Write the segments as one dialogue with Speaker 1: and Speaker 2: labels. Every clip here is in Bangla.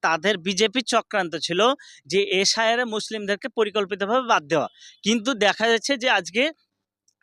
Speaker 1: তাদের বিজেপির চক্রান্ত ছিল যে এসআইআরে মুসলিমদেরকে পরিকল্পিতভাবে বাদ দেওয়া, কিন্তু দেখা যাচ্ছে যে আজকে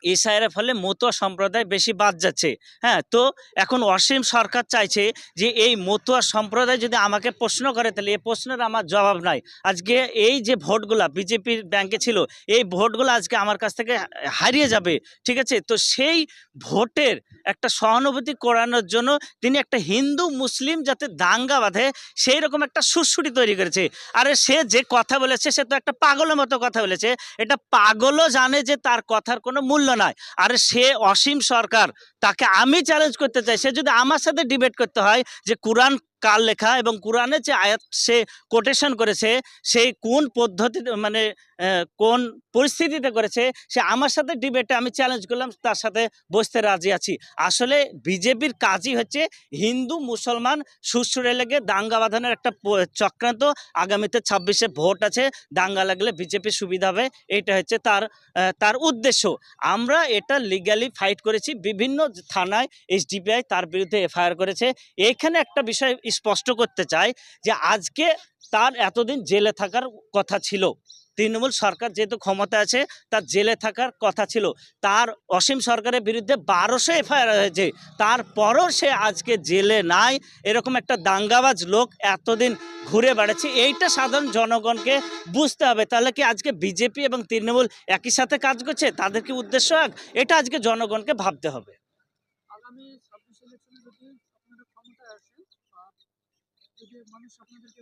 Speaker 1: এসআইআরের ফলে মতুয়া সম্প্রদায় বেশি বাদ যাচ্ছে। হ্যাঁ, তো এখন অসীম সরকার চাইছে যে এই মতুয়া সম্প্রদায় যদি আমাকে প্রশ্ন করে তাহলে এই প্রশ্নের আমার জবাব নাই। আজকে এই যে ভোটগুলা বিজেপির ব্যাংকে ছিল, এই ভোটগুলো আজকে আমার কাছ থেকে হারিয়ে যাবে। ঠিক আছে, তো সেই ভোটের একটা সহানুভূতি করানোর জন্য তিনি একটা হিন্দু মুসলিম যাতে দাঙ্গা বাঁধে সেই রকম একটা সুরসুরি তৈরি করেছে। আরে সে যে কথা বলেছে সে তো একটা পাগলের মতো কথা বলেছে, এটা পাগলও জানে যে তার কথার কোনো মূল্য নাই। আরে সে অসীম সরকার, তাকে আমি চ্যালেঞ্জ করতে চাই, সে যদি আমার সাথে ডিবেট করতে হয় যে কোরআন কার লেখা এবং কোরআনের যে আয়াত সে কোটেশন করেছে সেই কোন পদ্ধতিতে মানে কোন পরিস্থিতিতে করেছে, সে আমার সাথে ডিবেটে আমি চ্যালেঞ্জ করলাম, তার সাথে বসতে রাজি আছি। আসলে বিজেপির কাজই হচ্ছে হিন্দু মুসলমান সুরসুরে লেগে দাঙ্গা বাঁধানোর একটা চক্রান্ত। আগামীতে 26-এ ভোট আছে, দাঙ্গা লাগলে বিজেপির সুবিধা হবে, এটা হচ্ছে তার উদ্দেশ্য। আমরা এটা লিগ্যালি ফাইট করেছি, বিভিন্ন থানায় এসডিপিআই তার বিরুদ্ধে এফআইআর করেছে। এইখানে একটা বিষয় স্পষ্ট করতে চাই যে আজকে তার এতদিন জেলে থাকার কথা ছিল, তৃণমূল সরকার যেহেতু ক্ষমতা আছে তার জেলে থাকার কথা ছিল। তার অসীম সরকারের বিরুদ্ধে 1200 এফআইআর হয়েছে, তারপরও সে আজকে জেলে নাই। এরকম একটা দাঙ্গাবাজ লোক এতদিন ঘুরে বেড়াচ্ছে, এইটা সাধারণ জনগণকে বুঝতে হবে। তাহলে কি আজকে বিজেপি এবং তৃণমূল একই সাথে কাজ করছে, তাদের কি উদ্দেশ্য এক, এটা আজকে জনগণকে ভাবতে হবে।
Speaker 2: আগামী 26 ইলেকশনে যদি আপনারা ক্ষমতায় আসেন, যদি মানুষ আপনাদেরকে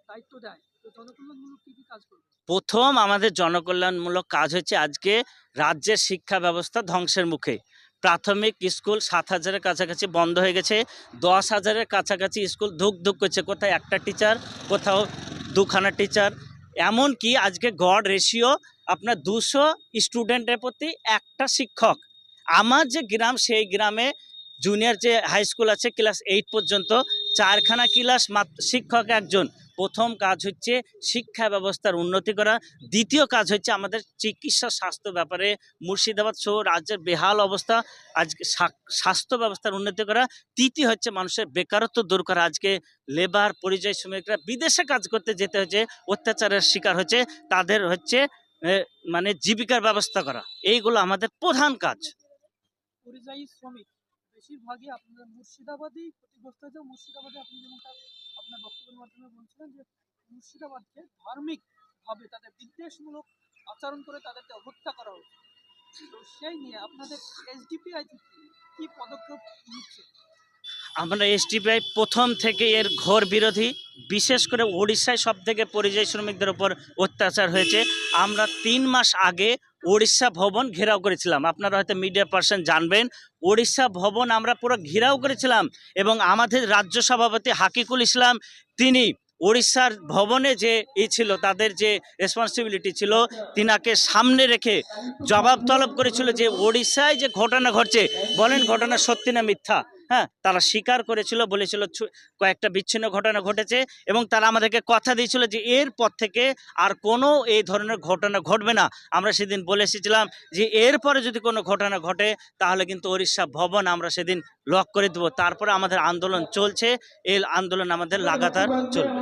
Speaker 2: দায়িত্ব দেয়, তো জনকল্যাণমূলক কি কি কাজ করবে?
Speaker 1: প্রথম আমাদের জনকল্যাণমূলক কাজ হচ্ছে আজকে রাজ্যের শিক্ষা ব্যবস্থা ধ্বংসের মুখে। প্রাথমিক স্কুল 7,000-এর কাছাকাছি বন্ধ হয়ে গেছে, 10,000-এর কাছাকাছি স্কুল ধুক ধুক করছে, কোথায় একটা টিচার, কোথাও দুখানা টিচার। এমনকি আজকে গড় রেশিও আপনার 200 স্টুডেন্টের প্রতি একটা শিক্ষক। আমার যে গ্রাম সেই গ্রামে জুনিয়র যে হাই স্কুল আছে ক্লাস 8 পর্যন্ত, 4খানা ক্লাস, মাত্র শিক্ষক একজন। প্রথম কাজ হচ্ছে শিক্ষা ব্যবস্থার উন্নতি করা। দ্বিতীয় কাজ হচ্ছে আমাদের চিকিৎসা স্বাস্থ্য ব্যাপারে মুর্শিদাবাদ সহ রাজ্যের বেহাল অবস্থা, আজকে স্বাস্থ্য ব্যবস্থার উন্নতি করা। তৃতীয় হচ্ছে মানুষের বেকারত্ব দূর করা। আজকে লেবার পরিযায়ী শ্রমিকরা বিদেশে কাজ করতে যেতে হচ্ছে, অত্যাচারের শিকার হচ্ছে, তাদের হচ্ছে মানে জীবিকার ব্যবস্থা করা। এইগুলো আমাদের প্রধান কাজ।
Speaker 2: পরিযায়ী শ্রমিক বেশিরভাগই আপনাদের মুর্শিদাবাদেই ক্ষতিগ্রস্ত হয়েছে। মুর্শিদাবাদে আপনি যেমনটা আপনার বক্তব্যের মাধ্যমে বলছিলেন যে মুর্শিদাবাদকে ধার্মিকভাবে তাদের বিদ্বেষমূলক আচরণ করে তাদেরকে হত্যা করা হচ্ছে। তো সেই নিয়ে আপনাদের এসডিপিআই কি পদক্ষেপ নিচ্ছে?
Speaker 1: আমরা এসডিপিআই প্রথম থেকে এর ঘোর বিরোধী। বিশেষ করে ওড়িশায় সব থেকে পরিযায়ী শ্রমিকদের উপর অত্যাচার হয়েছে। আমরা 3 মাস আগে ওড়িশা ভবন ঘেরাও করেছিলাম, আপনারা হয়তো মিডিয়া পার্সন জানবেন। ওড়িশা ভবন আমরা পুরো ঘেরাও করেছিলাম এবং আমাদের রাজ্য সভাপতি হাকিকুল ইসলাম তিনি ওড়িশার ভবনে যে ছিল তাদের যে রেসপন্সিবিলিটি ছিল তিনাকে সামনে রেখে জবাব তলব করেছিল যে ওড়িশায় যে ঘটনা ঘটছে বলেন ঘটনা সত্যি না মিথ্যা। হ্যাঁ, তারা স্বীকার করেছিল, বলেছিল কয়েকটা বিচ্ছিন্ন ঘটনা ঘটেছে এবং তারা আমাদেরকে কথা দিয়েছিল যে এরপর থেকে আর কোনো এই ধরনের ঘটনা ঘটবে না। আমরা সেদিন বলে এসেছিলাম যে এরপরে যদি কোনো ঘটনা ঘটে তাহলে কিন্তু ওড়িশা ভবন আমরা সেদিন লক করে দেবো। তারপরে আমাদের আন্দোলন চলছে, এই আন্দোলন আমাদের লাগাতার চলবে।